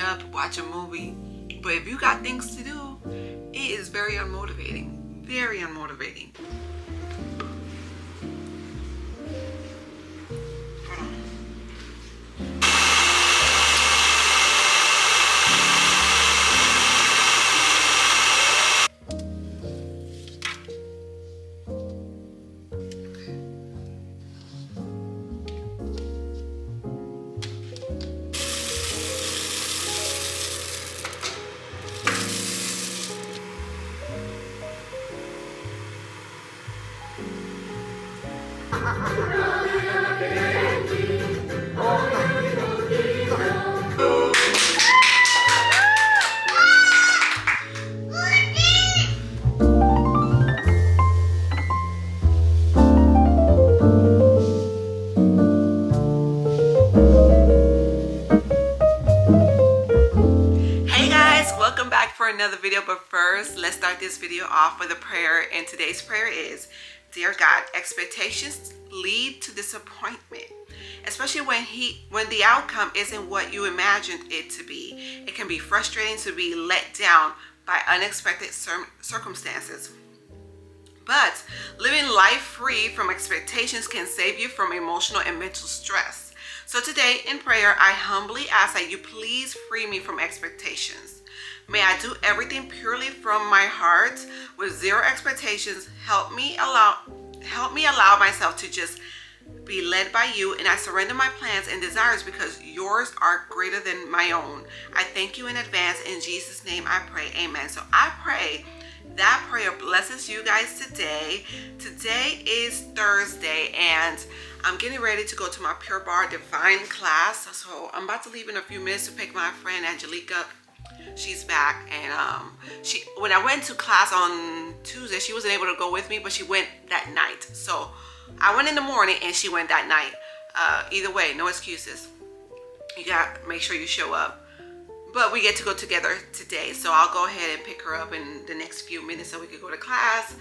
up, watch a movie. But if you got things to do, it is very unmotivating. Very unmotivating. Hold on. Hey guys, welcome back for another video. But first, let's start this video off with a prayer. And today's prayer is, dear God, expectations lead to disappointment, especially when the outcome isn't what you imagined it to be. It can be frustrating to be let down by unexpected circumstances. But living life free from expectations can save you from emotional and mental stress. So today in prayer, I humbly ask that you please free me from expectations. May I do everything purely from my heart with zero expectations. Help me allow myself to just be led by you, and I surrender my plans and desires because yours are greater than my own. I thank you in advance. In Jesus' name I pray, amen. So I pray that prayer blesses you guys today. Today is Thursday, and I'm getting ready to go to my Pure Barre Divine class. So I'm about to leave in a few minutes to pick my friend Angelica. She's back, and when I went to class on Tuesday, she wasn't able to go with me, but she went that night. So I went in the morning and she went that night. Either way, no excuses. You gotta make sure you show up. But we get to go together today, so I'll go ahead and pick her up in the next few minutes so we can go to class.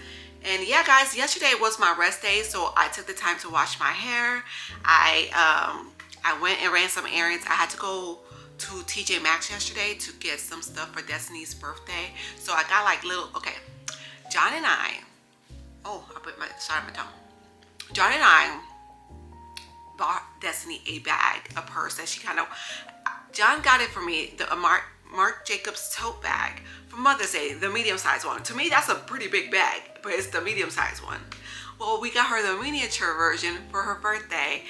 And yeah, guys, yesterday was my rest day, so I took the time to wash my hair. I went and ran some errands. I had to go to TJ Maxx yesterday to get some stuff for Destiny's birthday. So I got like John and I, I put my tongue. John and I bought Destiny a bag, a purse that John got it for me, the Marc Jacobs tote bag for Mother's Day, the medium-sized one. To me, that's a pretty big bag, but it's the medium-sized one. Well, we got her the miniature version for her birthday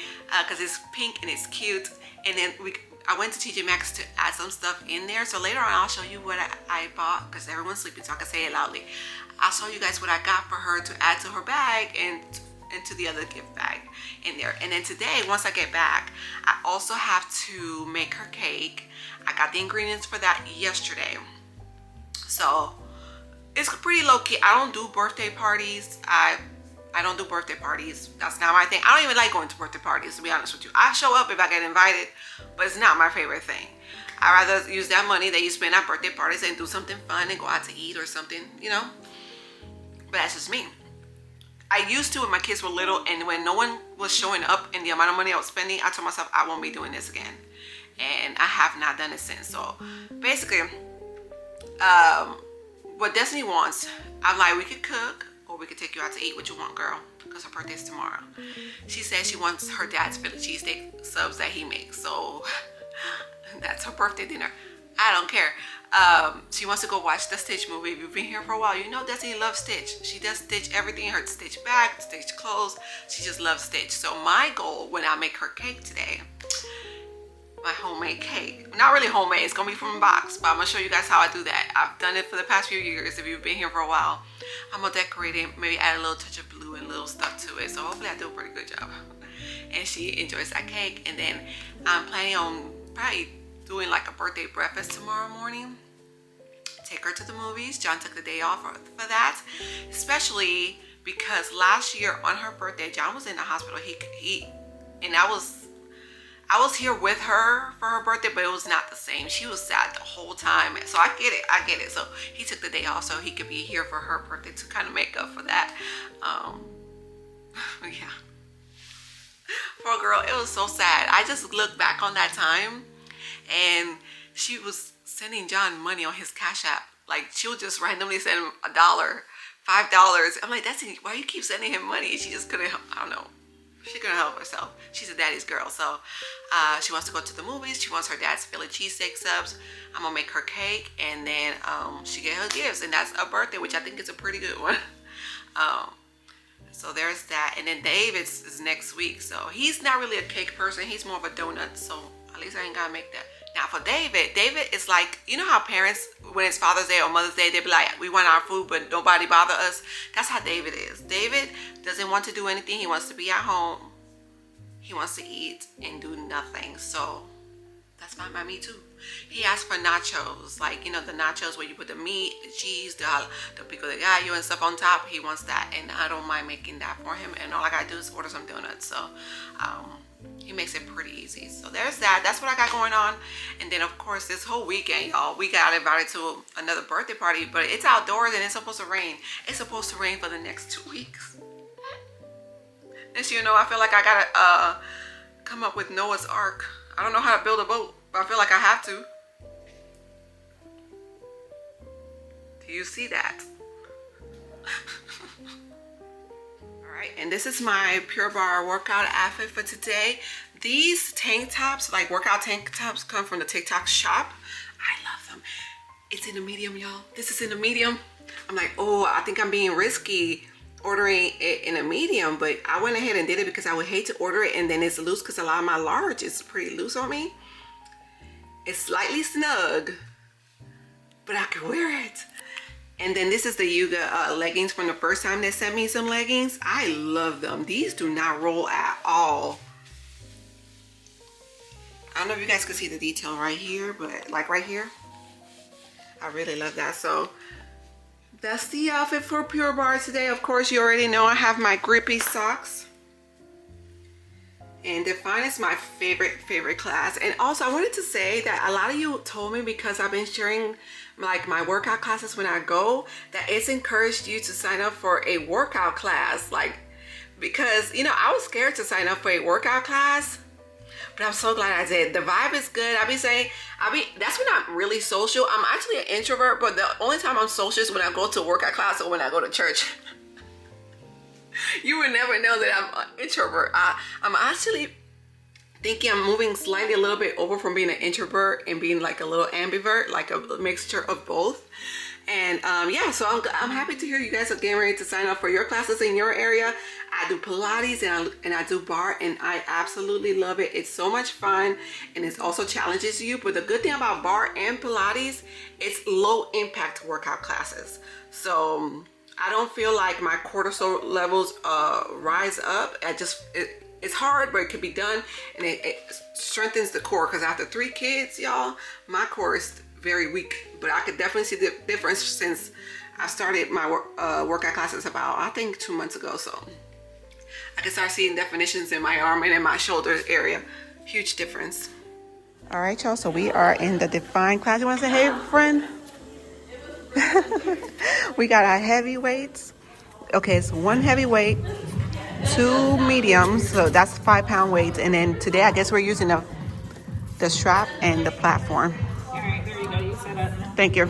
because it's pink and it's cute. And then I went to TJ Maxx to add some stuff in there. So later on, I'll show you what I bought because everyone's sleeping, so I can say it loudly. I'll show you guys what I got for her to add to her bag and to the other gift bag in there. And then today, once I get back, I also have to make her cake. I got the ingredients for that yesterday. So it's pretty low key. I don't do birthday parties. I don't do birthday parties. That's not my thing. I don't even like going to birthday parties, to be honest with you. I show up if I get invited, but it's not my favorite thing. I'd rather use that money that you spend at birthday parties and do something fun and go out to eat or something, you know? But that's just me. I used to when my kids were little, and when no one was showing up and the amount of money I was spending, I told myself I won't be doing this again. And I have not done it since. So basically, what Destiny wants, I'm like, we could cook or we could take you out to eat. What you want, girl? Because her birthday's tomorrow. She said she wants her dad's Philly cheesesteak subs that he makes. So that's her birthday dinner. I don't care. She wants to go watch the Stitch movie. If you've been here for a while, you know Destiny loves Stitch. She does Stitch everything, her Stitch bag, Stitch clothes. She just loves Stitch. So my goal when I make her cake today, my homemade cake, not really homemade, it's gonna be from a box, but I'm gonna show you guys how I do that. I've done it for the past few years. If you've been here for a while, I'm gonna decorate it, maybe add a little touch of blue and little stuff to it. So hopefully I do a pretty good job. And she enjoys that cake. And then I'm planning on probably doing like a birthday breakfast tomorrow morning. Take her to the movies. John took the day off for that, especially because last year on her birthday, John was in the hospital. And I was here with her for her birthday, but it was not the same. She was sad the whole time. So I get it. So he took the day off so he could be here for her birthday to kind of make up for that. Yeah. Poor girl, it was so sad. I just look back on that time, and she was sending John money on his Cash App. Like, she'll just randomly send him $1, $5. I'm like, that's why you keep sending him money. She just couldn't help, I don't know. She couldn't help herself. She's a daddy's girl. So she wants to go to the movies. She wants her dad's Philly cheesesteak subs. I'm gonna make her cake, and then she get her gifts, and that's a birthday, which I think is a pretty good one. So there's that. And then David's is next week. So he's not really a cake person. He's more of a donut. So at least I ain't gotta make that. Now for David is like, you know how parents, when it's Father's Day or Mother's Day, they be like, we want our food, but nobody bother us. That's how David is. David doesn't want to do anything. He wants to be at home. He wants to eat and do nothing. So that's fine by me too. He asked for nachos, like, you know, the nachos where you put the meat, the cheese, the pico de gallo and stuff on top. He wants that, and I don't mind making that for him. And all I gotta do is order some donuts. So he makes it pretty easy. So there's that. That's what I got going on. And then of course this whole weekend, y'all, we got invited to another birthday party, but it's outdoors and it's supposed to rain. It's supposed to rain for the next 2 weeks. This year, I feel like I gotta come up with Noah's Ark. I don't know how to build a boat, but I feel like I have to. Do you see that? Alright, and this is my Pure Barre workout outfit for today. These tank tops, like workout tank tops, come from the TikTok shop. I love them. It's in a medium, y'all. This is in a medium. I'm like, oh, I think I'm being risky ordering it in a medium, but I went ahead and did it because I would hate to order it and then it's loose, because a lot of my large is pretty loose on me. It's slightly snug, but I can wear it. And then this is the Yuga leggings from the first time they sent me some leggings. I love them. These do not roll at all. I don't know if you guys can see the detail right here, but like right here, I really love that. So that's the outfit for Pure Barre today. Of course, you already know I have my grippy socks. And Define is my favorite class. And also I wanted to say that a lot of you told me, because I've been sharing like my workout classes when I go, that it's encouraged you to sign up for a workout class. Like, because, I was scared to sign up for a workout class, but I'm so glad I did. The vibe is good. That's when I'm really social. I'm actually an introvert, but the only time I'm social is when I go to a workout class or when I go to church. You would never know that I'm an introvert. I'm actually thinking I'm moving slightly a little bit over from being an introvert and being like a little ambivert, like a mixture of both. And yeah, so I'm happy to hear you guys are getting ready to sign up for your classes in your area. I do Pilates and I do barre, and I absolutely love it. It's so much fun, and it also challenges you. But the good thing about barre and Pilates, it's low impact workout classes. So I don't feel like my cortisol levels rise up. It's hard, but it can be done, and it strengthens the core, because after 3 kids, y'all, my core is very weak. But I could definitely see the difference since I started my workout classes about, I think, 2 months ago. So I can start seeing definitions in my arm and in my shoulder area. Huge difference. All right, y'all, so we are in the Define class. You want to say hey, friend? We got our heavyweights. Okay, it's 1 heavyweight, 2 mediums, so that's 5-pound weights, and then today I guess we're using the strap and the platform. All right, there you go. You set up. Thank you.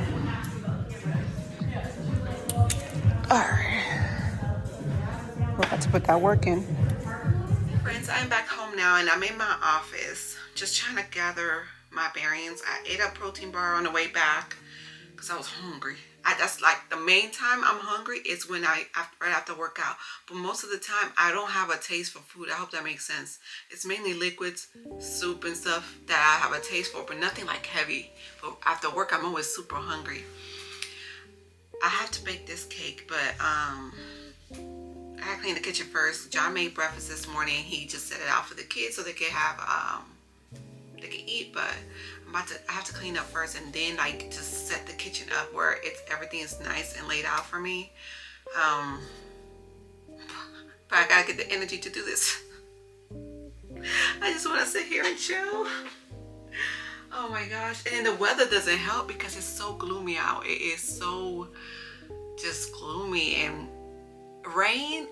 All right, we're about to put that work in. Friends, I'm back home now, and I'm in my office just trying to gather my bearings. I ate a protein bar on the way back because I was hungry. That's like the main time I'm hungry is when right after workout. But most of the time I don't have a taste for food. I hope that makes sense. It's mainly liquids, soup and stuff that I have a taste for, but nothing like heavy. But after work I'm always super hungry. I have to bake this cake, but I gotta clean the kitchen first. John made breakfast this morning. He just set it out for the kids so they can have they can eat, but I have to clean up first, and then like just set the kitchen up where everything is nice and laid out for me. But I gotta get the energy to do this. I just want to sit here and chill. Oh my gosh. And the weather doesn't help because it's so gloomy out. It is so just gloomy, and rain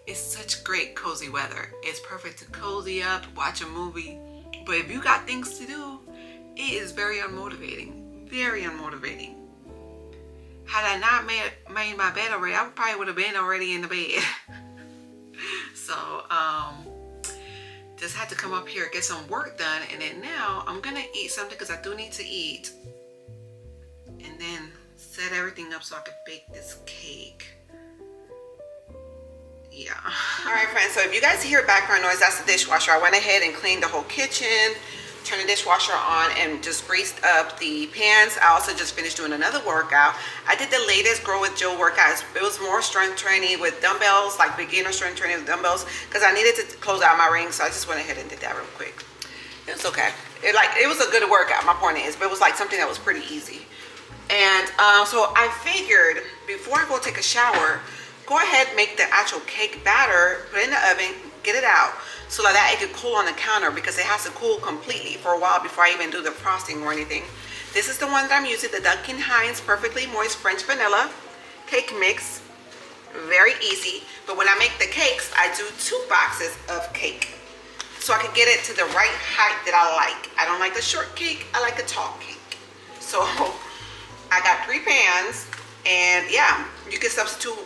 it's such great cozy weather. It's perfect to cozy up, watch a movie. But if you got things to do, It is very unmotivating. Very unmotivating. Had I not made my bed already, I probably would have been already in the bed. So, just had to come up here, get some work done, and then now I'm gonna eat something because I do need to eat. And then set everything up so I can bake this cake. Yeah. All right, friends, so if you guys hear background noise, that's the dishwasher. I went ahead and cleaned the whole kitchen, turned the dishwasher on, and just greased up the pans. I also just finished doing another workout. I did the latest Grow with Joe workout. It was more strength training with dumbbells, like beginner strength training with dumbbells, because I needed to close out my ring, so I just went ahead and did that real quick. It was okay. It was a good workout, my point is, but it was like something that was pretty easy. And so I figured before I go take a shower, go ahead, make the actual cake batter, put it in the oven, get it out, so that it could cool on the counter, because it has to cool completely for a while before I even do the frosting or anything. This is the one that I'm using, the Duncan Hines Perfectly Moist French Vanilla Cake Mix. Very easy. But when I make the cakes, I do 2 boxes of cake, so I can get it to the right height that I like. I don't like a short cake, I like a tall cake. So I got 3 pans, and yeah, you can substitute.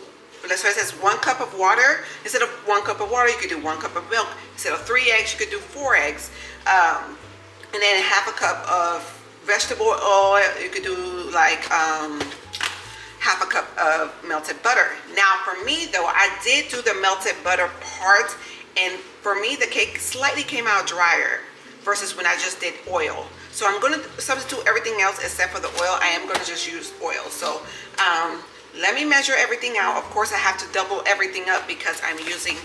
Let's say it says 1 cup of water. Instead of 1 cup of water, you could do 1 cup of milk. Instead of 3 eggs, you could do 4 eggs. And then ½ a cup of vegetable oil. You could do like ½ a cup of melted butter. Now for me though, I did do the melted butter part, and for me the cake slightly came out drier versus when I just did oil. So I'm going to substitute everything else except for the oil. I am going to just use oil. So let me measure everything out. Of course, I have to double everything up because I'm using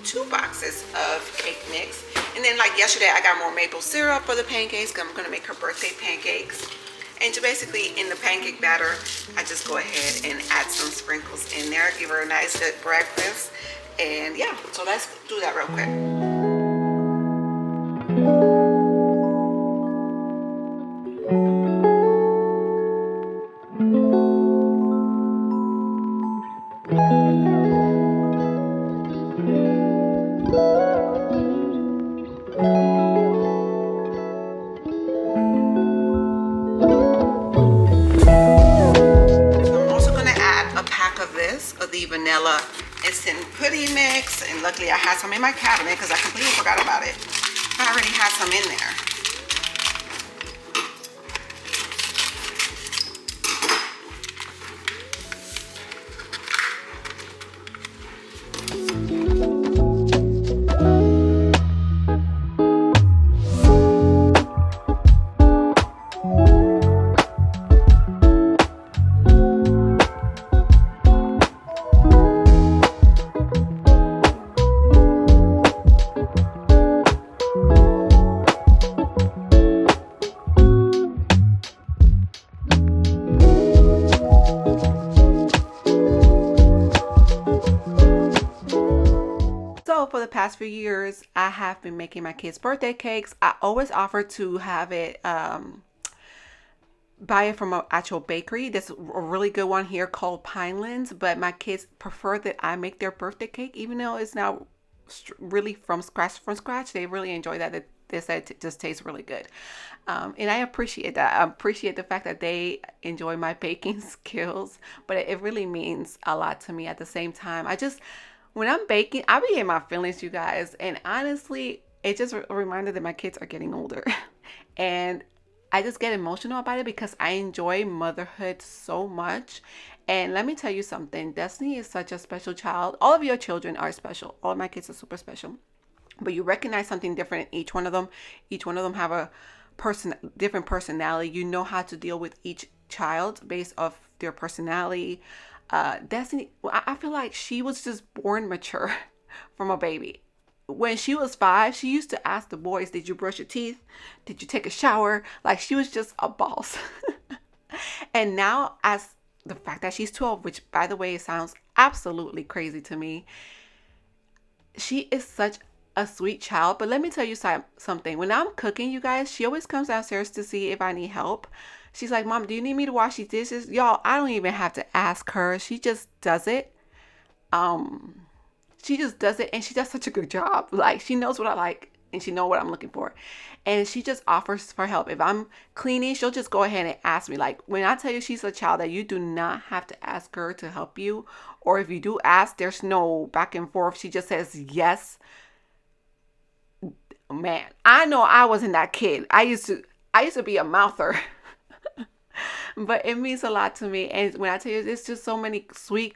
2 boxes of cake mix. And then like yesterday, I got more maple syrup for the pancakes, because I'm going to make her birthday pancakes. And to basically, in the pancake batter, I just go ahead and add some sprinkles in there, give her a nice good breakfast. And yeah, so let's do that real quick. The vanilla instant pudding mix, and luckily I had some in my cabinet because I completely forgot about it. I already had some in there. For the past few years, I have been making my kids' birthday cakes. I always offer to have it, buy it from an actual bakery. There's a really good one here called Pinelands, but my kids prefer that I make their birthday cake, even though it's not really from scratch. They really enjoy that. They said it just tastes really good. And I appreciate that. I appreciate the fact that they enjoy my baking skills, but it really means a lot to me at the same time. When I'm baking, I be in my feelings, you guys. And honestly, it just a reminder that my kids are getting older. And I just get emotional about it because I enjoy motherhood so much. And let me tell you something. Destiny is such a special child. All of your children are special. All of my kids are super special. But you recognize something different in each one of them. Each one of them have a different personality. You know how to deal with each child based off their personality. Destiny, I feel like she was just born mature from a baby. When she was 5, she used to ask the boys, did you brush your teeth? Did you take a shower? Like, she was just a boss. And now, as the fact that she's 12, which by the way, sounds absolutely crazy to me, she is such a sweet child. But let me tell you something. When I'm cooking, you guys, she always comes downstairs to see if I need help. She's like, Mom, do you need me to wash these dishes? Y'all, I don't even have to ask her. She just does it. She just does it, and she does such a good job. Like, she knows what I like. and she know what I'm looking for. And she just offers for help. If I'm cleaning, she'll just go ahead and ask me. Like, when I tell you she's a child that you do not have to ask her to help you, or if you do ask, there's no back and forth. She just says yes. Man, I know I wasn't that kid. I used to be a mouther. But it means a lot to me. And when I tell you, there's just so many sweet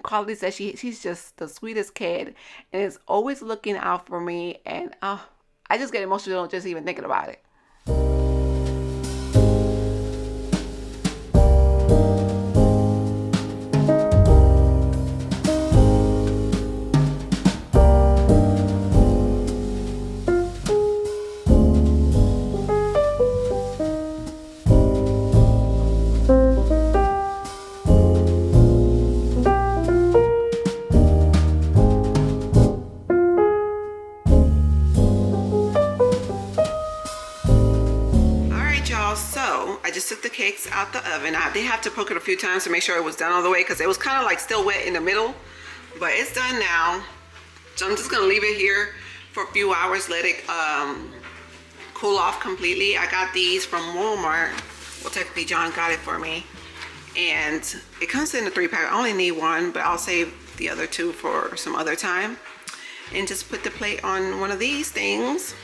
qualities that she's just the sweetest kid, and is always looking out for me. And I just get emotional just even thinking about it. So I just took the cakes out the oven. I did have to poke it a few times to make sure it was done all the way, because it was kind of like still wet in the middle, but it's done now. So I'm just gonna leave it here for a few hours, let it cool off completely. I got these from Walmart. Well, technically John got it for me, and it comes in a 3-pack. I only need one, but I'll save the other 2 for some other time. And just put the plate on one of these things.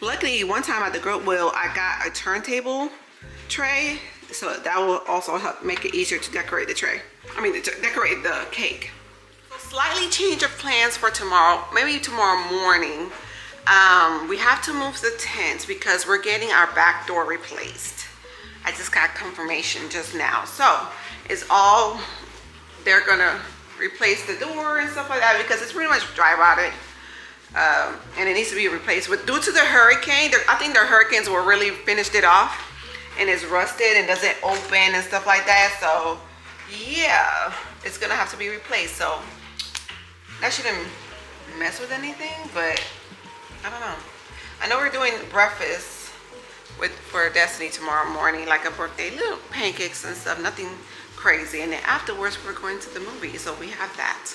Luckily, one time at the Goodwill, I got a turntable tray, so that will also help make it easier to decorate the tray. To decorate the cake. So slightly change of plans for tomorrow, maybe tomorrow morning. We have to move the tent because we're getting our back door replaced. I just got confirmation just now. So it's all, they're gonna replace the door and stuff like that, because it's pretty much dry rotted. And it needs to be replaced. But due to the hurricane, I think the hurricanes will really finished it off, and it's rusted and doesn't open and stuff like that. So yeah, it's gonna have to be replaced. So that shouldn't mess with anything, but I don't know. I know we're doing breakfast for Destiny tomorrow morning, like a birthday, little pancakes and stuff, nothing crazy. And then afterwards we're going to the movie, so we have that.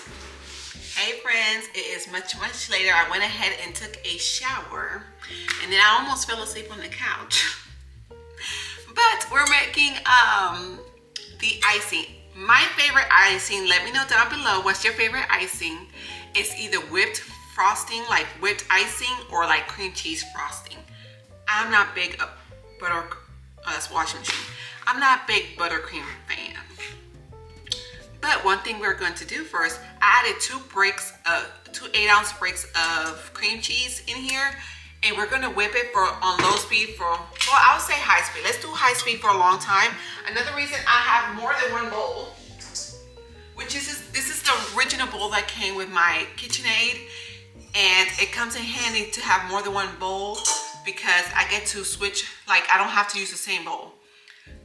Hey friends, it is much later. I went ahead and took a shower, and then I almost fell asleep on the couch. But we're making the icing. My favorite icing, let me know down below what's your favorite icing. It's either whipped frosting, like whipped icing, or like cream cheese frosting. I'm not big that's washing machine. I'm not a big buttercream fan. But one thing we're going to do first, I added 2 8-ounce bricks of cream cheese in here, and we're going to whip it on low speed for, well, I would say high speed. Let's do high speed for a long time. Another reason I have more than one bowl, which is this is the original bowl that came with my KitchenAid, and it comes in handy to have more than one bowl, because I get to switch, like I don't have to use the same bowl.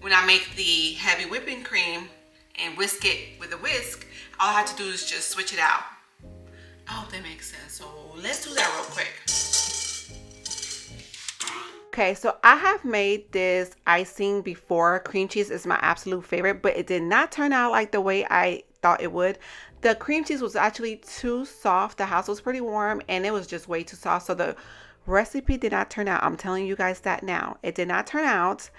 When I make the heavy whipping cream and whisk it with a whisk, all I have to do is just switch it out. I hope that makes sense. So let's do that real quick. Okay, so I have made this icing before. Cream cheese is my absolute favorite, but it did not turn out like the way I thought it would. The cream cheese was actually too soft. The house was pretty warm, and it was just way too soft. So the recipe did not turn out. I'm telling you guys that now. It did not turn out.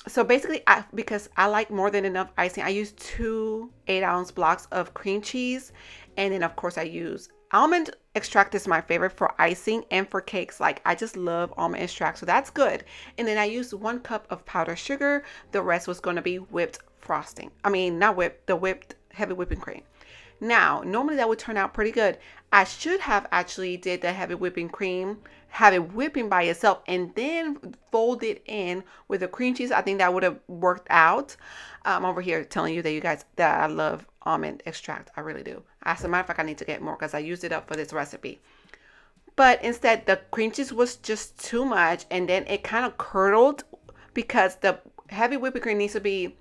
So basically, because I like more than enough icing, I use 2 8-ounce blocks of cream cheese. And then, of course, I use almond extract. Is my favorite for icing and for cakes. Like, I just love almond extract, so that's good. And then I used 1 cup of powdered sugar. The rest was going to be whipped frosting. Not whipped, the whipped heavy whipping cream. Now, normally that would turn out pretty good. I should have actually did the heavy whipping cream, have it whipping by itself, and then fold it in with the cream cheese. I think that would have worked out. I'm over here telling you that you guys, that I love almond extract. I really do. As a matter of fact, I need to get more because I used it up for this recipe. But instead, the cream cheese was just too much, and then it kind of curdled because the heavy whipping cream needs to be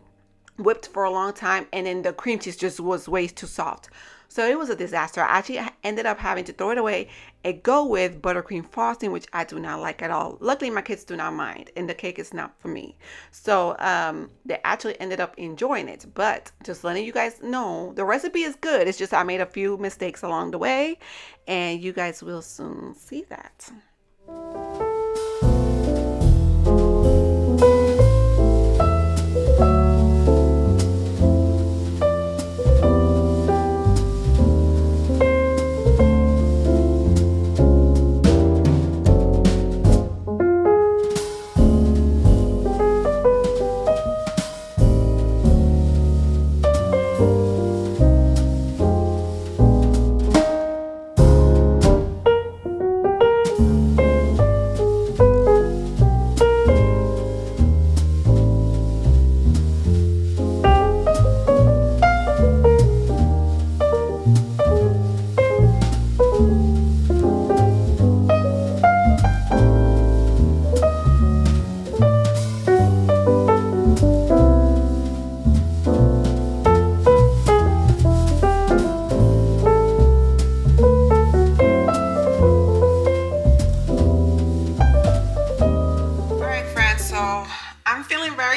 whipped for a long time, and then the cream cheese just was way too soft. So it was a disaster. I actually ended up having to throw it away and go with buttercream frosting, which I do not like at all. Luckily, my kids do not mind, and the cake is not for me. So they actually ended up enjoying it. But just letting you guys know, the recipe is good. It's just I made a few mistakes along the way, and you guys will soon see that.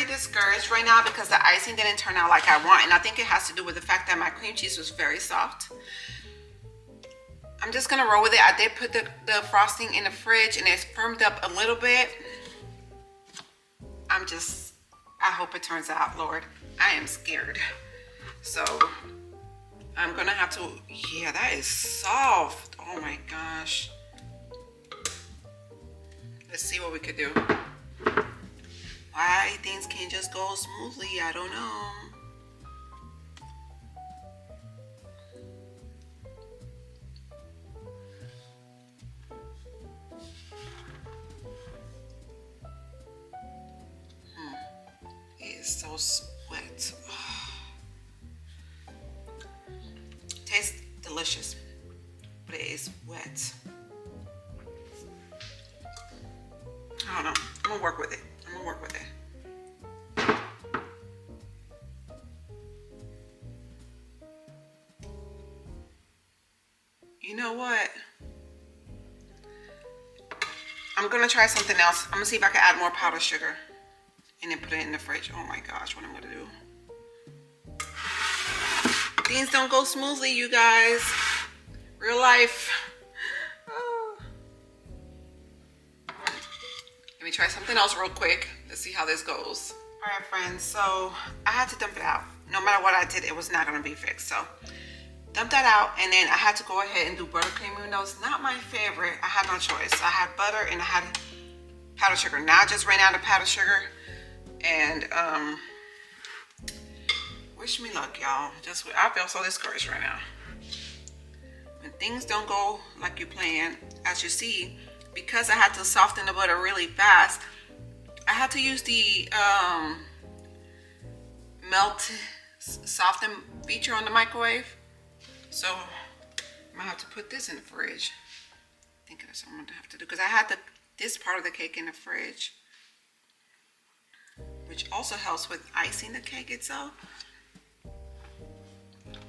Discouraged right now because the icing didn't turn out like I want, and I think it has to do with the fact that my cream cheese was very soft. I'm just gonna roll with it. I did put the frosting in the fridge and it's firmed up a little bit. I hope it turns out, Lord. I am scared. So I'm gonna have to, yeah, that is soft. Oh my gosh. Let's see what we could do. Why things can't just go smoothly, I don't know. It is so wet. Tastes delicious, but it is wet. I don't know. I'm gonna work with it. You know what? I'm gonna try something else. I'm gonna see if I can add more powdered sugar and then put it in the fridge. Oh my gosh, what I'm gonna do. Things don't go smoothly, you guys. Real life. Oh. Let me try something else real quick. Let's see how this goes. All right, friends, so I had to dump it out. No matter what I did, it was not gonna be fixed. So dump that out, and then I had to go ahead and do buttercream. Even though it's not my favorite, I had no choice. I had butter and I had powdered sugar. Now I just ran out of powdered sugar, and wish me luck, y'all. I feel so discouraged right now. When things don't go like you plan, as you see, because I had to soften the butter really fast, I had to use the melt soften feature on the microwave. So I'm gonna have to put this in the fridge. I think that's what I'm gonna have to do, because I had this part of the cake in the fridge, which also helps with icing the cake itself.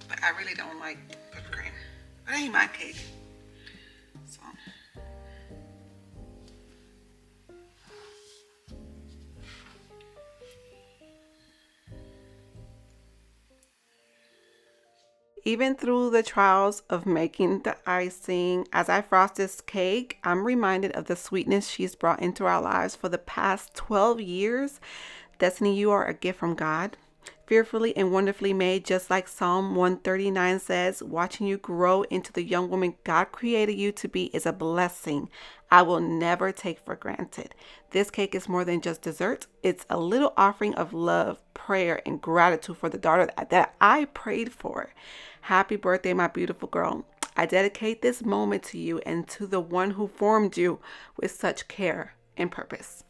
But I really don't like buttercream. But it ain't my cake. So even through the trials of making the icing, as I frost this cake, I'm reminded of the sweetness she's brought into our lives for the past 12 years. Destiny, you are a gift from God, fearfully and wonderfully made, just like Psalm 139 says. Watching you grow into the young woman God created you to be is a blessing I will never take for granted. This cake is more than just dessert. It's a little offering of love, prayer, and gratitude for the daughter that I prayed for. Happy birthday, my beautiful girl. I dedicate this moment to you and to the one who formed you with such care and purpose.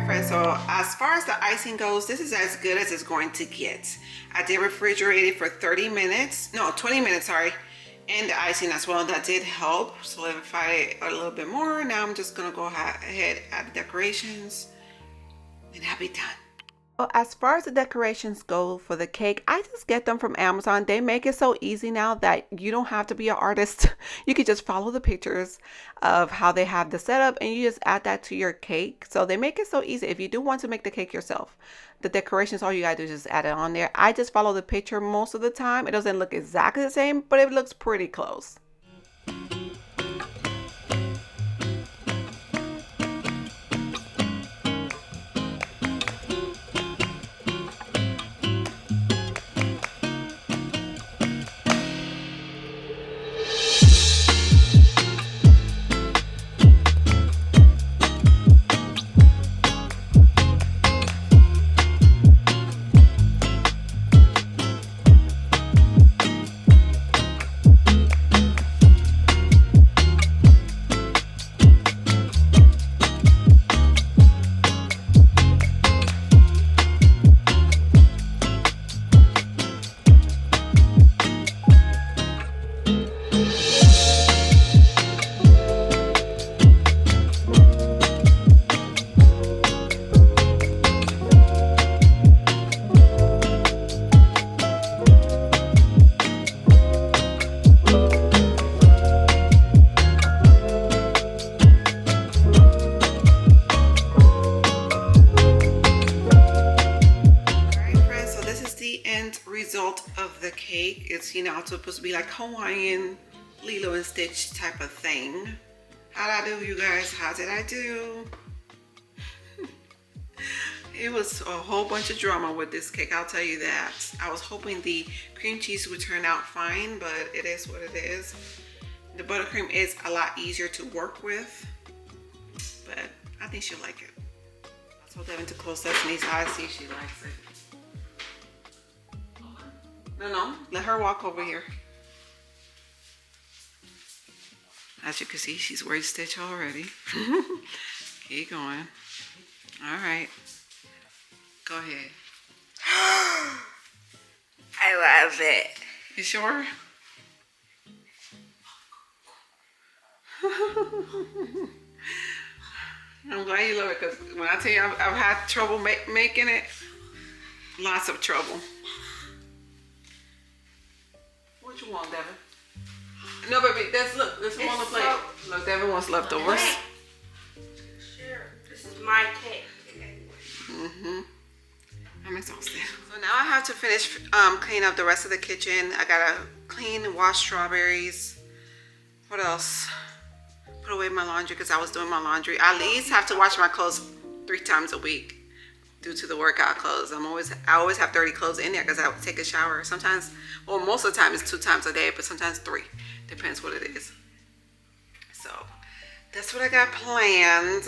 Friends, so as far as the icing goes, this is as good as it's going to get. I did refrigerate it for 30 minutes, no, 20 minutes, sorry, and the icing as well. That did help solidify it a little bit more. Now I'm just gonna go ahead, add the decorations, and I'll be done. Well, as far as the decorations go for the cake, I just get them from Amazon. They make it so easy now that you don't have to be an artist. You can just follow the pictures of how they have the setup and you just add that to your cake. So they make it so easy. If you do want to make the cake yourself, the decorations, all you gotta do is just add it on there. I just follow the picture most of the time. It doesn't look exactly the same, but it looks pretty close. Result of the cake. It's, you know, supposed to be like Hawaiian Lilo and Stitch type of thing. How'd I do, you guys? How did I do? It was a whole bunch of drama with this cake, I'll tell you that. I was hoping the cream cheese would turn out fine, but it is what it is. The buttercream is a lot easier to work with, but I think she'll like it. I told Devin to close Destiny's eyes, see if she likes it. No, let her walk over here. As you can see, she's wearing Stitch already. Keep going. All right. Go ahead. I love it. You sure? I'm glad you love it, because when I tell you I've had trouble making it, lots of trouble. What you want, Devin? No, baby, look, there's one on the plate. Look, Devin wants leftovers. Sure, this is my cake. I'm exhausted. So now I have to finish clean up the rest of the kitchen. I gotta clean and wash strawberries. What else? Put away my laundry because I was doing my laundry. I at least have to wash my clothes 3 times a week due to the workout clothes. I always have dirty clothes in there because I take a shower. Sometimes, well, most of the time it's 2 times a day, but sometimes 3. Depends what it is. So that's what I got planned.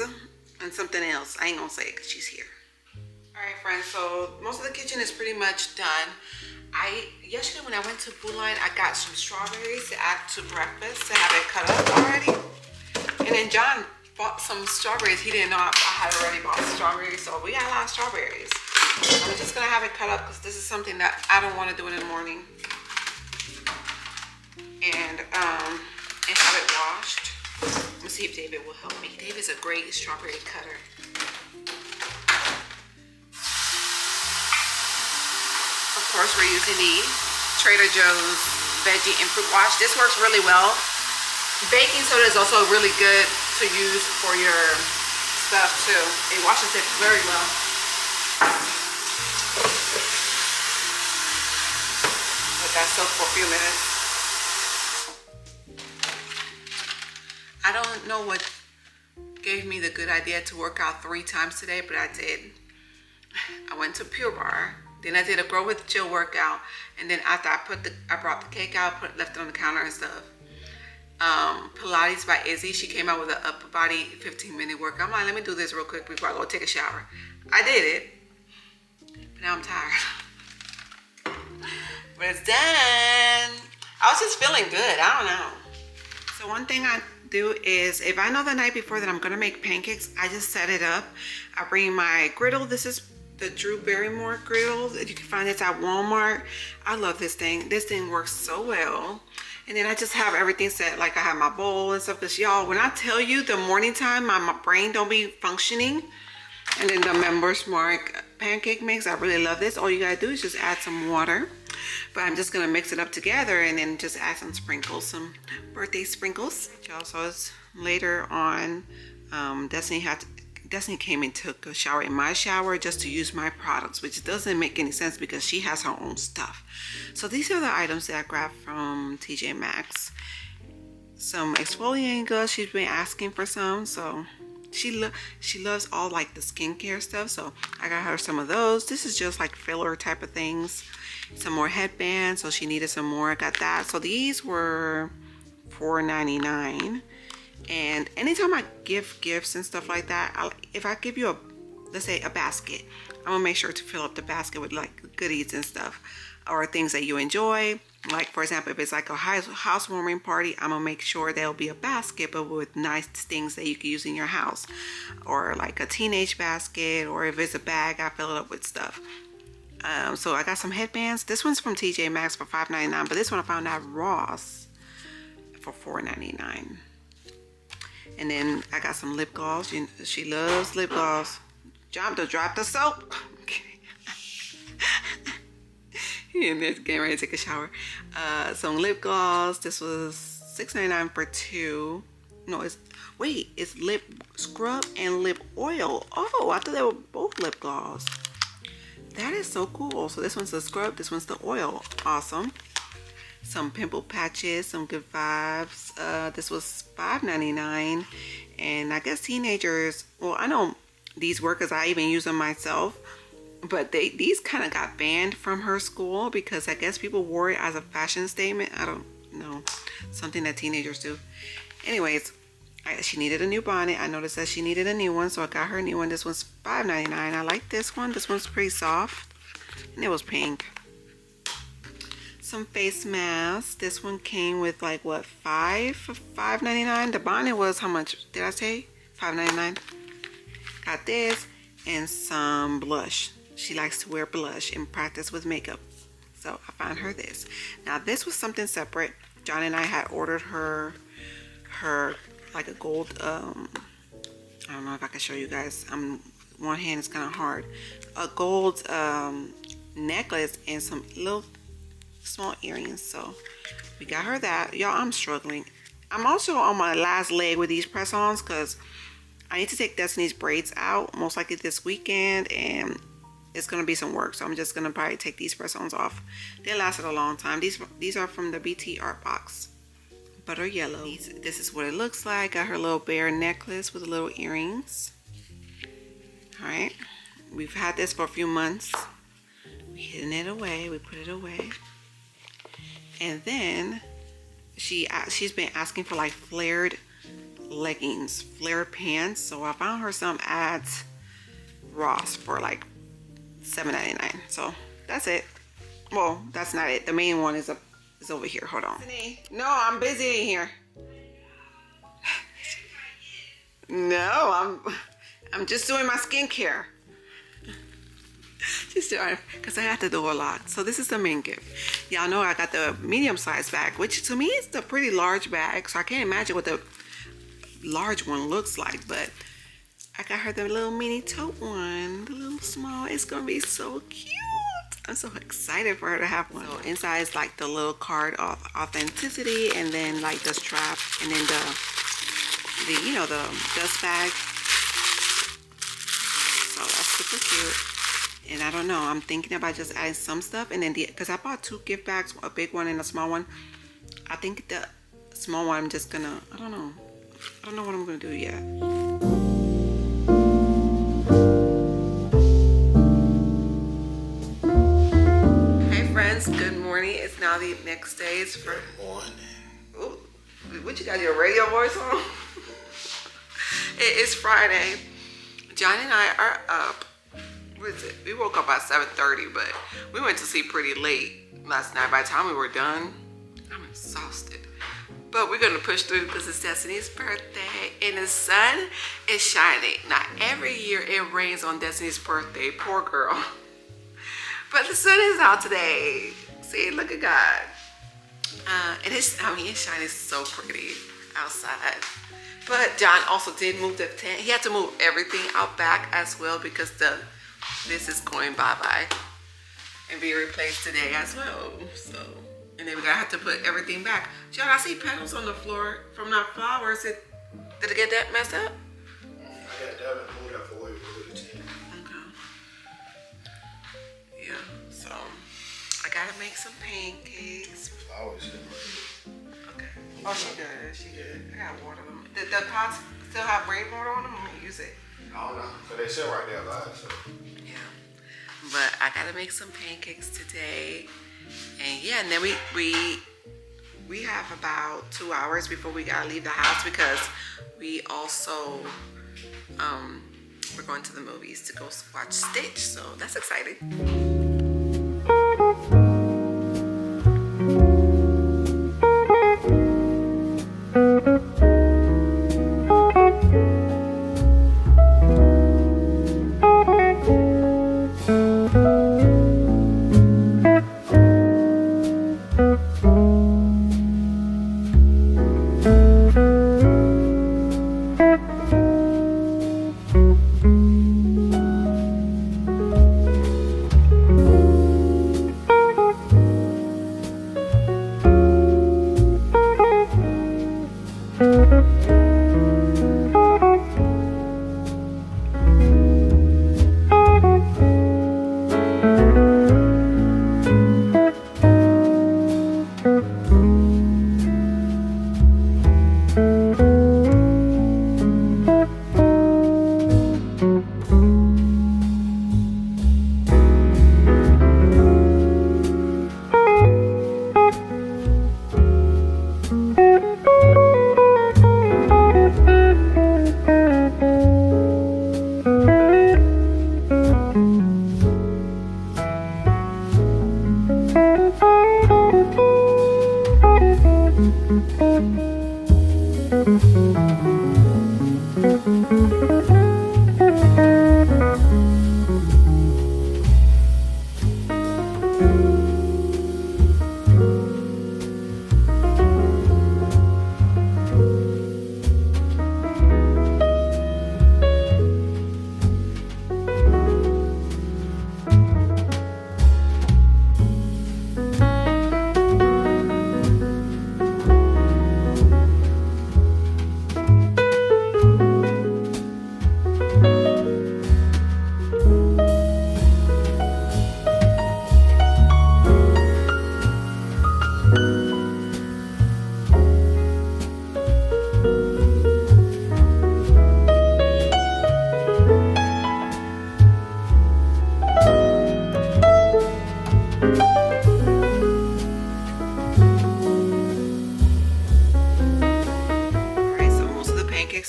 And something else. I ain't gonna say it because she's here. Alright, friends, so most of the kitchen is pretty much done. Yesterday when I went to Food Line, I got some strawberries to add to breakfast to have it cut up already. And then John bought some strawberries. He didn't know I had already bought strawberries, so we got a lot of strawberries. I'm just gonna have it cut up because this is something that I don't want to do in the morning. And have it washed. Let me see if David will help me. David's a great strawberry cutter. Of course, we're using the Trader Joe's veggie and fruit wash. This works really well. Baking soda is also really good to use for your stuff too. It washes it very well. Let that soak for a few minutes. I don't know what gave me the good idea to work out 3 times today, but I did. I went to Pure Barre. Then I did a Grow with Jill workout, and then after I brought the cake out, left it on the counter and stuff. Pilates by Izzy, she came out with an upper body 15-minute workout. I'm like, let me do this real quick before I go take a shower. I did it, but now I'm tired. But it's done. I was just feeling good. I don't know. So one thing I do is, if I know the night before that I'm gonna make pancakes, I just set it up. I bring my griddle. This is the Drew Barrymore griddle. You can find this at Walmart. I love this thing. This thing works so well. And then I just have everything set. Like I have my bowl and stuff. Because y'all, when I tell you the morning time, my brain don't be functioning. And then the Members Mark pancake mix, I really love this. All you gotta do is just add some water. But I'm just gonna mix it up together and then just add some sprinkles, some birthday sprinkles. So it's later on, Destiny came and took a shower in my shower just to use my products, which doesn't make any sense because she has her own stuff. So these are the items that I grabbed from TJ Maxx. Some exfoliating gel. She's been asking for some, so she loves all like the skincare stuff, so I got her some of those. This is just like filler type of things. Some more headbands, so she needed some more. I got that. So these were $4.99. And anytime I give gifts and stuff like that, if I give you let's say a basket, I'm gonna make sure to fill up the basket with like goodies and stuff or things that you enjoy. Like for example, if it's like a housewarming party, I'm gonna make sure there'll be a basket but with nice things that you can use in your house, or like a teenage basket, or if it's a bag, I fill it up with stuff. So I got some headbands. This one's from TJ Maxx for $5.99, but this one I found at Ross for $4.99. And then I got some lip gloss. She loves lip gloss. Drop the soap. Okay. And then getting ready to take a shower. Some lip gloss. This was $6.99 for 2. No, it's lip scrub and lip oil. Oh, I thought they were both lip gloss. That is so cool. So this one's the scrub, this one's the oil. Awesome. Some pimple patches, some good vibes. This was $5.99. And I guess teenagers, well, I know these work because I even use them myself, but these kind of got banned from her school because I guess people wore it as a fashion statement. I don't know, something that teenagers do. Anyways, she needed a new bonnet. I noticed that she needed a new one, so I got her a new one. This one's $5.99. I like this one. This one's pretty soft, and it was pink. Some face masks. This one came with like what, 5 for $5.99. The bonnet was how much did I say? $5.99. Got this and some blush. She likes to wear blush and practice with makeup, so I found her this. Now this was something separate. John and I had ordered her like a gold, I don't know if I can show you guys. One hand is kind of hard. A gold necklace and some little small earrings. So we got her that. Y'all, I'm struggling. I'm also on my last leg with these press-ons because I need to take Destiny's braids out most likely this weekend, and it's gonna be some work. So I'm just gonna probably take these press-ons off. They lasted a long time. These are from the BT Art Box. Butter yellow. This is what it looks like. Got her little bear necklace with little earrings. All right, we've had this for a few months. We hidden it away. We put it away, and then she's been asking for like flared leggings, flared pants. So I found her some at Ross for like $7.99. So that's it. Well, that's not it. The main one is over here. Hold on. No, I'm busy in here. No, I'm just doing my skincare. Just doing, because I have to do a lot. So this is the main gift. Y'all know I got the medium-sized bag, which to me is a pretty large bag. So I can't imagine what the large one looks like, but I got her the little mini tote one, the little small. It's gonna be so cute. I'm so excited for her to have one. So inside is like the little card of authenticity, and then like the strap, and then the you know, the dust bag. So that's super cute. And I don't know, I'm thinking about just adding some stuff, and then because I bought 2 gift bags, a big one and a small one. I think the small one I'm just gonna, I don't know what I'm gonna do yet. Good morning. It's now the next day. It's for morning. Ooh, what you got your radio voice on? It is Friday. John and I are up. What is it? We woke up at 7:30, but we went to sleep pretty late last night. By the time we were done, I'm exhausted. But we're gonna push through because it's Destiny's birthday and the sun is shining. Now every year it rains on Destiny's birthday, poor girl. But the sun is out today. See, look at God. And it's shining so pretty outside. But John also did move the tent. He had to move everything out back as well because this is going bye-bye and be replaced today as well. So, and then we're gonna have to put everything back. John, I see petals on the floor from our flowers. Did it get that messed up? I got that moved out the way with the tent. Okay. Yeah, so I gotta make some pancakes. Flowers in my Okay. Oh, she good. She good. I gotta water them. The pots still have rainwater on them? I'm gonna use it. I don't know. So they sit right there live, so. Yeah. But I gotta make some pancakes today. And yeah, and then we have about 2 hours before we gotta leave the house because we also we're going to the movies to go watch Stitch, so that's exciting.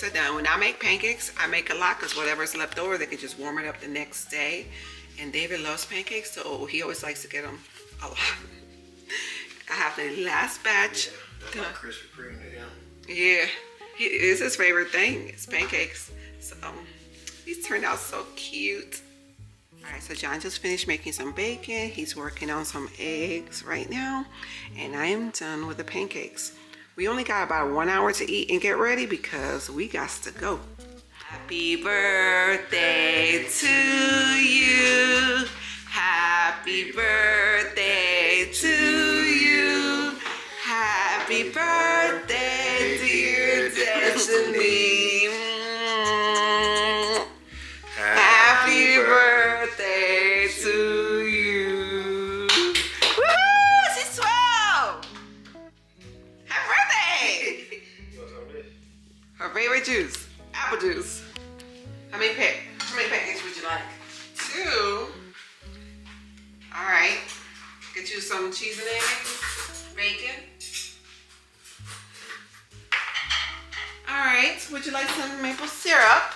Are done. When I make pancakes, I make a lot because whatever's left over, they can just warm it up the next day. And David loves pancakes, so he always likes to get them a lot. I have the last batch. That's like Krispy Kreme to him. Yeah, it's his favorite thing. It's pancakes. So these turned out so cute. All right, so John just finished making some bacon. He's working on some eggs right now, and I am done with the pancakes. We only got about 1 hour to eat and get ready because we got to go. Happy birthday to you. Happy birthday to you. Happy birthday, dear Destiny. Happy birthday to you. Woo! She's 12. Happy birthday! Her favorite juice, apple juice. How many pancakes would you like? 2. All right. Get you some cheese and eggs, bacon. All right. Would you like some maple syrup?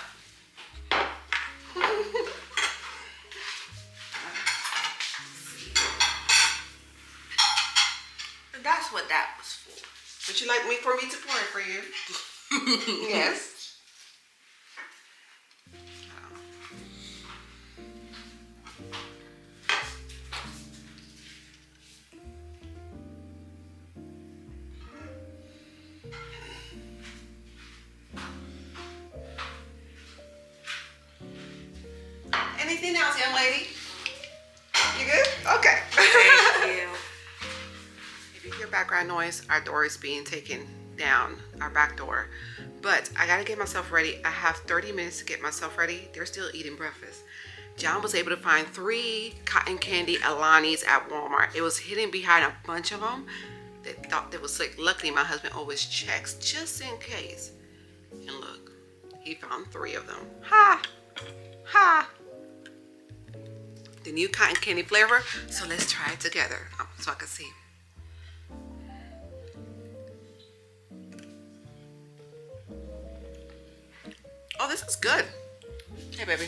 That's what that was for. Would you like for me to pour it for you? Yes. Anything else, young lady? You good? Okay. Thank you. If you hear background noise, our door is being taken down, our back door. But I gotta get myself ready. I have 30 minutes to get myself ready. They're still eating breakfast. John was able to find 3 cotton candy Alani's at Walmart. It was hidden behind a bunch of them. They thought it was like, luckily my husband always checks just in case. And look, he found 3 of them. Ha! Ha! The new cotton candy flavor. So let's try it together so I can see. Oh, this is good. Hey, baby.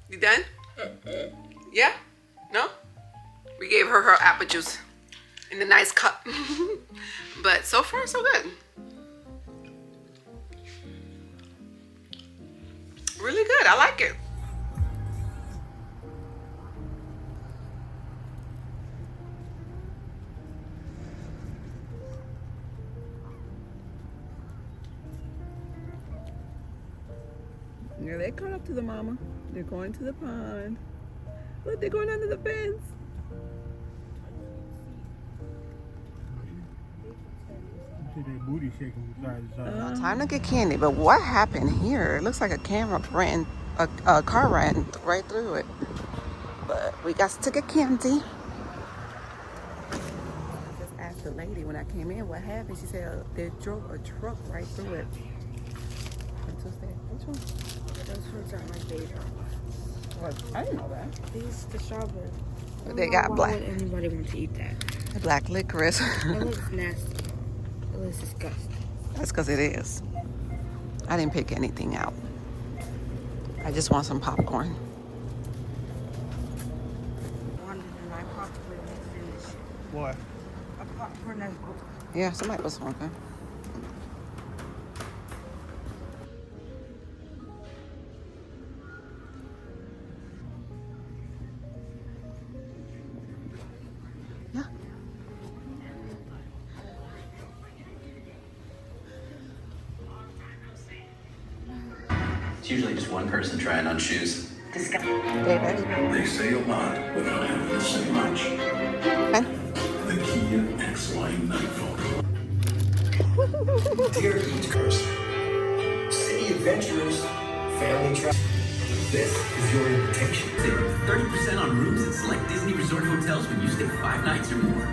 You done? Yeah? No? We gave her apple juice in the nice cup. But so far, so good. Really good. I like it. Yeah, they caught up to the mama. They're going to the pond. Look, they're going under the fence. Booty shaking from side to side. Time to get candy, but what happened here? It looks like a car ran right through it. But we got to get candy. I just asked the lady when I came in what happened. She said they drove a truck right through it. Which one? Those fruits are my favorite. What? I didn't know that. These, the strawberry. They got black. Why would anybody want to eat that? Black licorice. It looks nasty. It looks disgusting. That's because it is. I didn't pick anything out. I just want some popcorn. What? A popcorn that's good. Yeah, somebody was smoking. Yeah. It's usually just one person trying on shoes. They say a lot without having to say much. The Kia X-Line Nightfall. Dear East Coast, city adventurers, family travel. This is your invitation. Save 30% on rooms at select Disney Resort hotels when you stay 5 nights or more.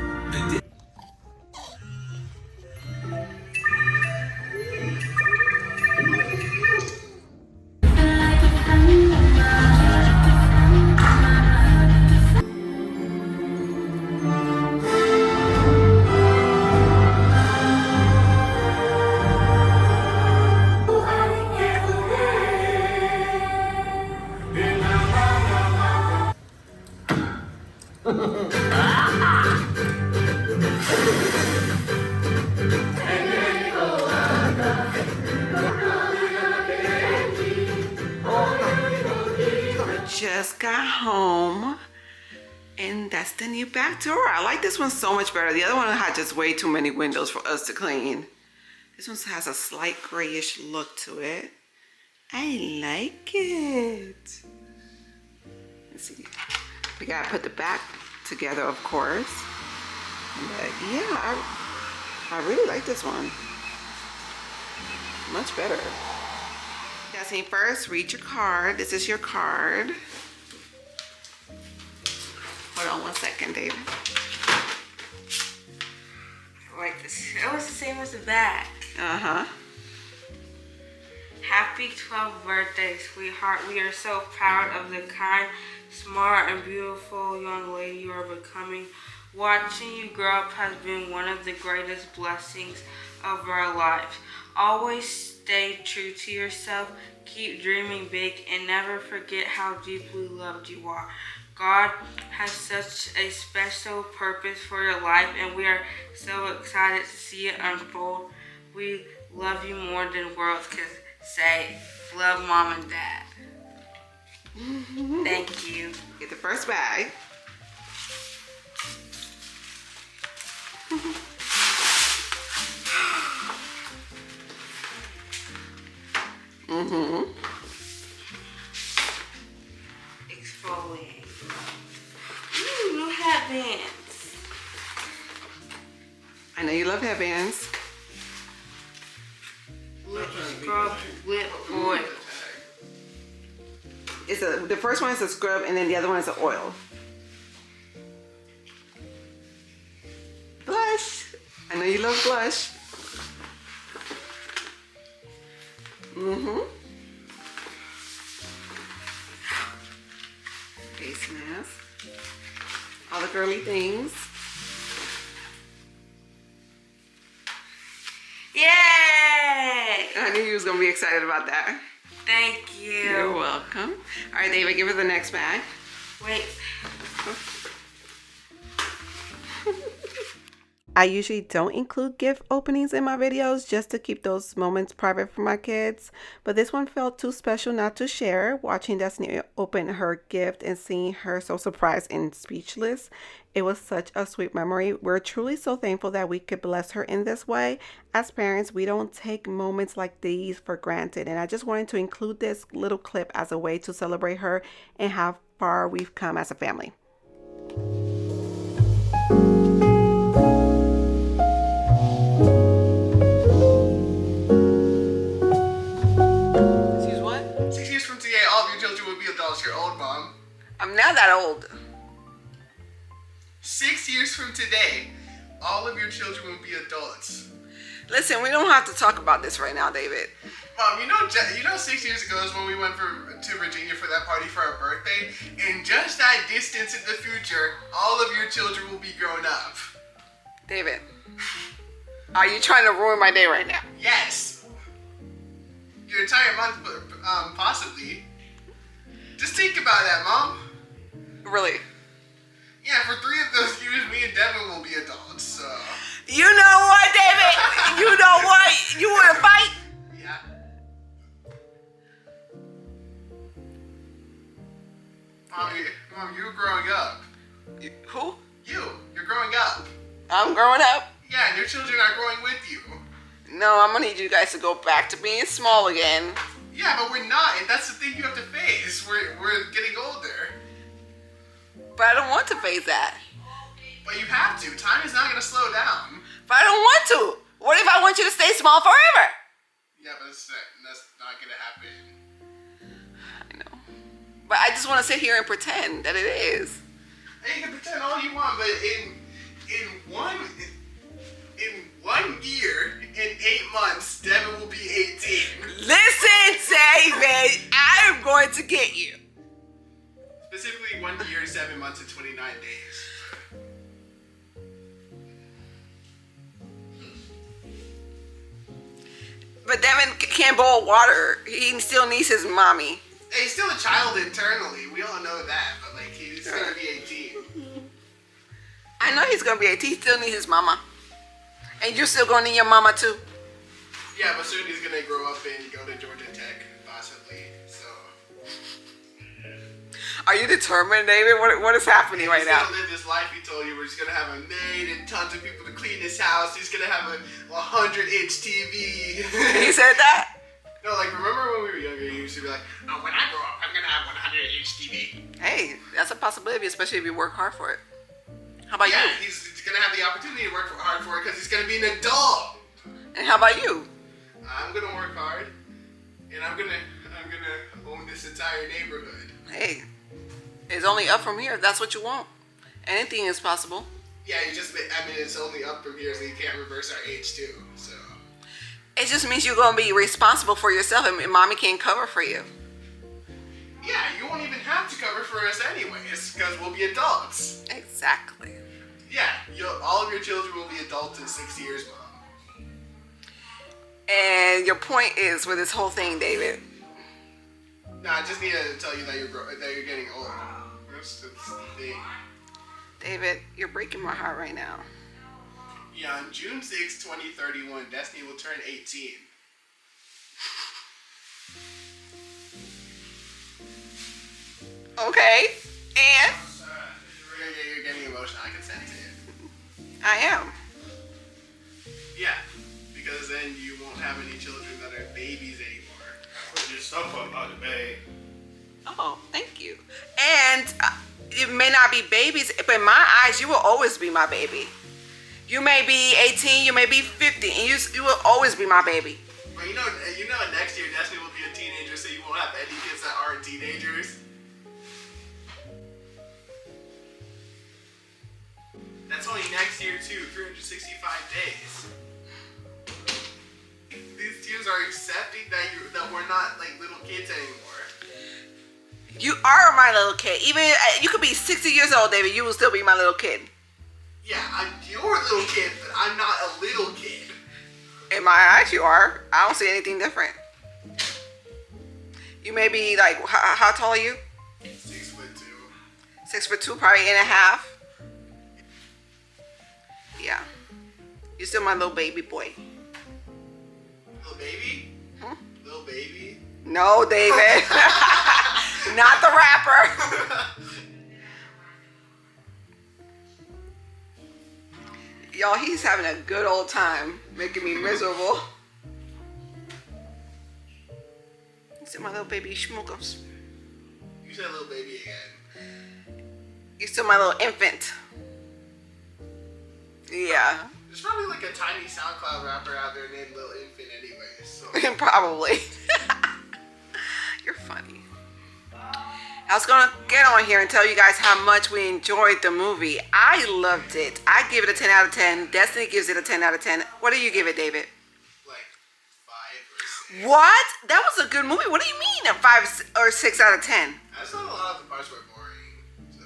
Just got home, and that's the new back door. I like this one so much better. The other one had just way too many windows for us to clean. This one has a slight grayish look to it. I like it. Let's see. We gotta put the back together, of course. But yeah, I really like this one. Much better. Yesenia, first, read your card. This is your card. Hold on 1 second, David. I like this. It was the same as the back. Uh-huh. Happy 12th birthday, sweetheart. We are so proud of the kind, smart, and beautiful young lady you are becoming. Watching you grow up has been one of the greatest blessings of our lives. Always stay true to yourself, keep dreaming big, and never forget how deeply loved you are. God has such a special purpose for your life, and we are so excited to see it unfold. We love you more than words can say. Love, Mom and Dad. Thank you. Get the first bag. Exfoliate. Ooh, new headbands. I know you love headbands. Lip scrub, lip oil. The first one is a scrub, and then the other one is an oil. Blush. I know you love blush. Face mask. All the girly things. Yay! I knew you was gonna be excited about that. Thank you. You're welcome. All right, David, give her the next bag. Wait. I usually don't include gift openings in my videos just to keep those moments private for my kids, but this one felt too special not to share. Watching Yesenia open her gift and seeing her so surprised and speechless, it was such a sweet memory. We're truly so thankful that we could bless her in this way. As parents, we don't take moments like these for granted, and I just wanted to include this little clip as a way to celebrate her and how far we've come as a family. Your old mom. I'm not that old. 6 years from today, all of your children will be adults. Listen, we don't have to talk about this right now, David. Mom, you know 6 years ago is when we went to Virginia for that party for our birthday, and just that distance in the future, all of your children will be grown up. David, are you trying to ruin my day right now? Yes. Your entire month, possibly. Just think about that, Mom. Really? Yeah, for 3 of those years, me and Devin will be adults, so... You know what, David? You know what? You want to fight? Yeah. Mom, you're growing up. Who? You're growing up. I'm growing up? Yeah, and your children are growing with you. No, I'm going to need you guys to go back to being small again. Yeah, but we're not, and that's the thing you have to face. We're getting older. But I don't want to face that. But you have to. Time is not going to slow down. But I don't want to. What if I want you to stay small forever? Yeah, but that's not going to happen. I know. But I just want to sit here and pretend that it is. And you can pretend all you want, but in 1 year, in 8 months, Devin will be 18. Listen, David, I'm going to get you. Specifically 1 year, 7 months, and 29 days. But Devin can't boil water. He still needs his mommy. Hey, he's still a child internally. We all know that, but like he's gonna be 18. I know he's gonna be 18. He still needs his mama. And you're still gonna need your mama too. Yeah, but soon he's gonna grow up and go to Georgia Tech, possibly. So. Are you determined, David? What is happening right now? He's gonna live this life he told you, where he's gonna have a maid and tons of people to clean his house. He's gonna have a 100-inch TV. He said that? No, like remember when we were younger, you used to be like, "Oh, when I grow up, I'm gonna have 100-inch TV." Hey, that's a possibility, especially if you work hard for it. How about Yeah, you? he's gonna have the opportunity to work hard for it because he's gonna be an adult. And how about you? I'm gonna work hard, and I'm gonna own this entire neighborhood. Hey, it's only up from here if that's what you want. Anything is possible. Yeah, it's only up from here, so you can't reverse our age too. So. It just means you're gonna be responsible for yourself, and mommy can't cover for you. Yeah, you won't even have to cover for us anyways, because we'll be adults. Exactly. Yeah, all of your children will be adults in 6 years, Mom. And your point is with this whole thing, David. No, I just need to tell you that you're getting old. goes to the thing. David, you're breaking my heart right now. Yeah, on June 6, 2031, Destiny will turn 18. Okay, and? You're getting emotional. I can sense it. I am. Yeah, because then you won't have any children that are babies anymore. Put your stuff up, Dr. Bay. Oh, thank you. And it may not be babies, but in my eyes, you will always be my baby. You may be 18, you may be 50, and you will always be my baby. But you know, next year Destiny will be a teenager, so you won't have any kids that aren't teenagers. That's only next year too, 365 days. These teams are accepting that we're not like little kids anymore. You are my little kid. Even you could be 60 years old, David. You will still be my little kid. Yeah, I'm your little kid, but I'm not a little kid. In my eyes, you are. I don't see anything different. You may be like, how tall are you? 6'2". 6'2", probably and a half. Yeah. You're still my little baby boy. Little baby? Huh? Little baby? No, David. Not the rapper. Y'all, he's having a good old time making me miserable. You still my little baby schmookums. You said little baby again. You're still my little infant. Yeah. There's probably like a tiny SoundCloud rapper out there named Lil Infant anyway, so. Probably. You're funny. I was gonna get on here and tell you guys how much we enjoyed the movie. I loved it. I give it a 10 out of 10. Destiny gives it a 10 out of 10. What do you give it, David? Like 5 or 6. What? That was a good movie. What do you mean a 5 or 6 out of 10? I just thought a lot of the parts were boring, so.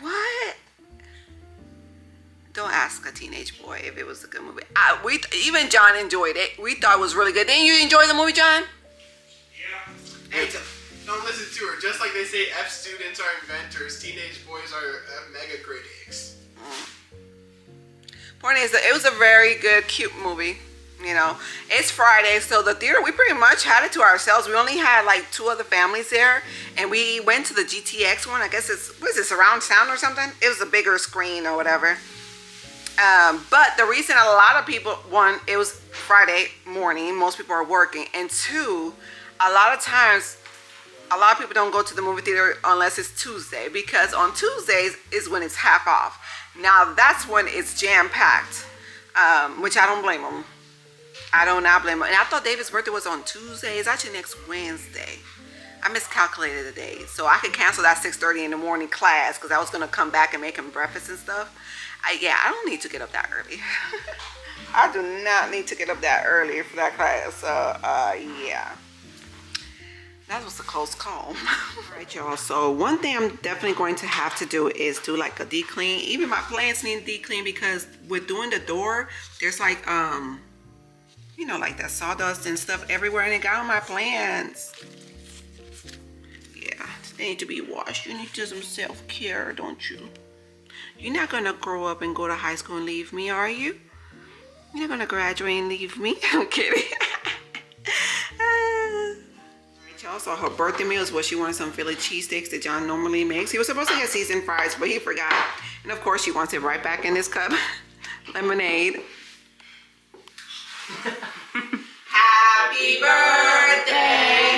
What? Don't ask a teenage boy if it was a good movie. Even John enjoyed it. We thought it was really good. Didn't you enjoy the movie, John? Yeah. Hey, don't listen to her. Just like they say F students are inventors, teenage boys are mega critics. Point is that it was a very good, cute movie. You know, it's Friday, so the theater, we pretty much had it to ourselves. We only had like 2 other families there, and we went to the GTX one. I guess what is this, around town or something? It was a bigger screen or whatever. But the reason a lot of people, one, it was Friday morning, most people are working, and 2, a lot of times, a lot of people don't go to the movie theater unless it's Tuesday, because on Tuesdays is when it's half off. Now that's when it's jam-packed, which I don't blame them. I do not blame them. And I thought David's birthday was on Tuesday. It's actually next Wednesday. I miscalculated the day, so I could cancel that 6:30 in the morning class because I was gonna come back and make him breakfast and stuff. Yeah, I don't need to get up that early. I do not need to get up that early for that class. So, yeah. That was a close call. All right, y'all. So one thing I'm definitely going to have to do is do like a deep clean. Even my plants need deep clean because with doing the door, there's like, you know, like that sawdust and stuff everywhere, and it got on my plants. Yeah, they need to be washed. You need to do some self-care, don't you? You're not gonna grow up and go to high school and leave me, are you? You're not gonna graduate and leave me? I'm kidding. Y'all, so her birthday meal is what she wanted, some Philly cheesesteaks that John normally makes. He was supposed to get seasoned fries, but he forgot. And of course, she wants it right back in this cup. Lemonade. Happy birthday